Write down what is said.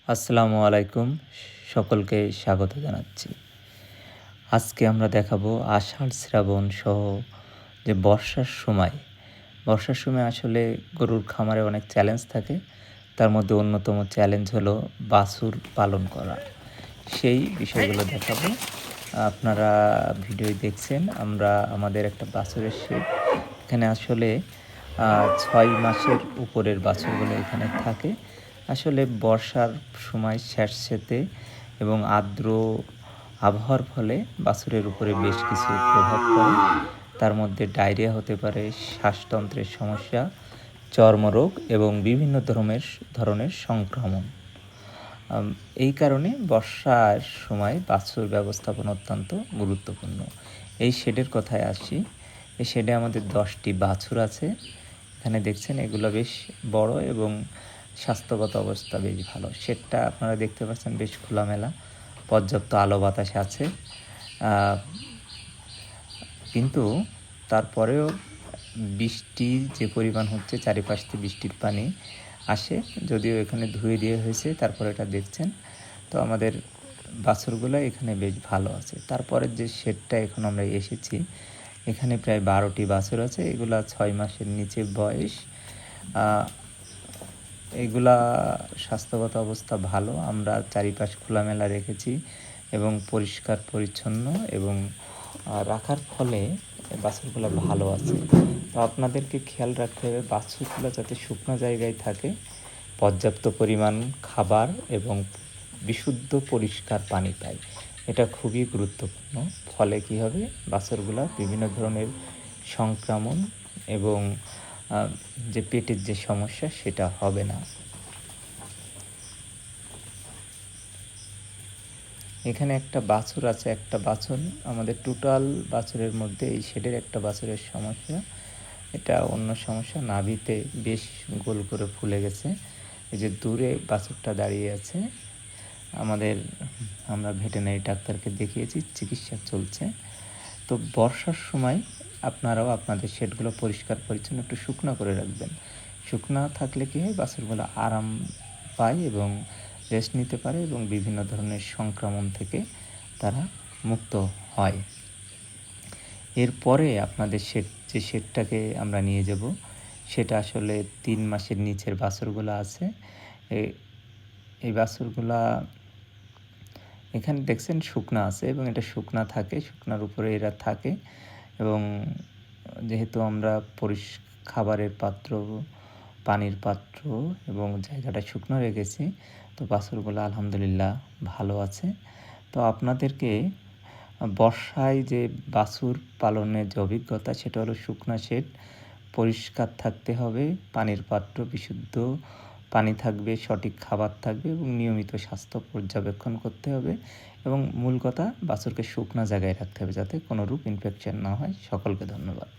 আসসালামু আলাইকুম। সকলকে স্বাগত জানাচ্ছি। আজকে আমরা দেখাবো আষাঢ়, শ্রাবণ সহ যে বর্ষার সময় আসলে গরুর খামারে অনেক চ্যালেঞ্জ থাকে। তার মধ্যে অন্যতম চ্যালেঞ্জ হলো বাছুর পালন করা। সেই বিষয়গুলো দেখাবো। আপনারা ভিডিও দেখছেন, আমরা আমাদের একটা বাছুরের শেড। এখানে আসলে ৬ মাসের উপরের বাছুরগুলো এখানে থাকে। আসলে বর্ষার সময় স্যাঁতসেঁতে এবং আর্দ্র আবহাওয়ার ফলে বাছুরের উপরে বেশ কিছু প্রভাব পড়ে। তার মধ্যে ডায়রিয়া হতে পারে, শ্বাসতন্ত্রের সমস্যা, চর্মরোগ এবং বিভিন্ন ধরনের সংক্রমণ। এই কারণে বর্ষার সময় বাছুর ব্যবস্থাপনা অত্যন্ত গুরুত্বপূর্ণ। এই শেডের কথায় আসি। এই শেডে আমাদের 10টি বাছুর আছে। এখানে দেখছেন এগুলো বেশ বড় এবং স্বাস্থ্যগত অবস্থা বেশ ভালো। শেডটা আপনারা দেখতে পাচ্ছেন বেশ খোলামেলা, পর্যাপ্ত আলো বাতাস আছে। কিন্তু তারপরেও বৃষ্টি যে পরিমাণ হচ্ছে, চারিপাশ থেকে বৃষ্টির পানি আসে, যদিও এখানে ধুয়ে দিয়ে হয়েছে, তারপরে এটা দেখছেন। তো আমাদের বাছুরগুলো এখানে বেশ ভালো আছে। তারপরের যে শেডটা এখন আমরা এসেছি, এখানে প্রায় 12টি বাছুর আছে। এগুলা 6 মাসের নিচে বয়স। এগুলা স্বাস্থ্যগত অবস্থা ভালো। আমরা চারিপাশ খোলামেলা রেখেছি এবং পরিষ্কার পরিচ্ছন্ন এবং রাখার ফলে বাছুরগুলো ভালো আছে। তো আপনাদেরকে খেয়াল রাখতে হবে বাছুরগুলো যাতে শুকনো জায়গায় থাকে, পর্যাপ্ত পরিমাণ খাবার এবং বিশুদ্ধ পরিষ্কার পানি পায়। এটা খুবই গুরুত্বপূর্ণ। ফলে কী হবে, বাছুরগুলো বিভিন্ন ধরনের সংক্রমণ এবং যে পেটের যে সমস্যা সেটা হবে না। এখানে একটা বাছুর আছে, একটা বাছুর আমাদের টোটাল বাছুরের মধ্যে এই শেডের একটা বাছুরের সমস্যা। এটা অন্য সমস্যা, নাভিতে বেশ গোল করে ফুলে গেছে। এই যে দূরে বাছুরটা দাঁড়িয়ে আছে, আমরা ভেটেরিনারি ডাক্তারকে দেখিয়েছি, চিকিৎসা চলছে। তো বর্ষার সময় আপনারাও আপনাদের শেডগুলো পরিষ্কার পরিচ্ছন্ন একটু শুকনো করে রাখবেন। শুকনো থাকলে কী হয়, বাছুরগুলো আরাম পায় এবং রেস্ট নিতে পারে এবং বিভিন্ন ধরনের সংক্রমণ থেকে তারা মুক্ত হয়। এরপরে আপনাদের যে শেডটাকে আমরা নিয়ে যাব, সেটা আসলে 3 মাসের নিচের বাছুরগুলো আছে। এই বাছুরগুলা এখানে দেখছেন শুকনা আছে এবং এটা শুকনা থাকে, শুকনার উপরে এরা থাকে। এবং যেহেতু আমরা খাবারের পাত্র, পানির পাত্র এবং জায়গাটা শুকনো রেখেছি, তো বাছুরগুলো আলহামদুলিল্লাহ ভালো আছে। তো আপনাদেরকে বর্ষায় যে বাছুর পালনের যে অভিজ্ঞতা, সেটা হলো শুকনা শেড, পরিষ্কার থাকতে হবে, পানির পাত্র বিশুদ্ধ পানি থাকবে, সঠিক খাবার থাকবে এবং নিয়মিত স্বাস্থ্য পর্যবেক্ষণ করতে হবে। এবং মূল কথা, বাছুরকে শুকনা জায়গায় রাখতে হবে যাতে কোনো রূপ ইনফেকশন না হয়। সকলকে ধন্যবাদ।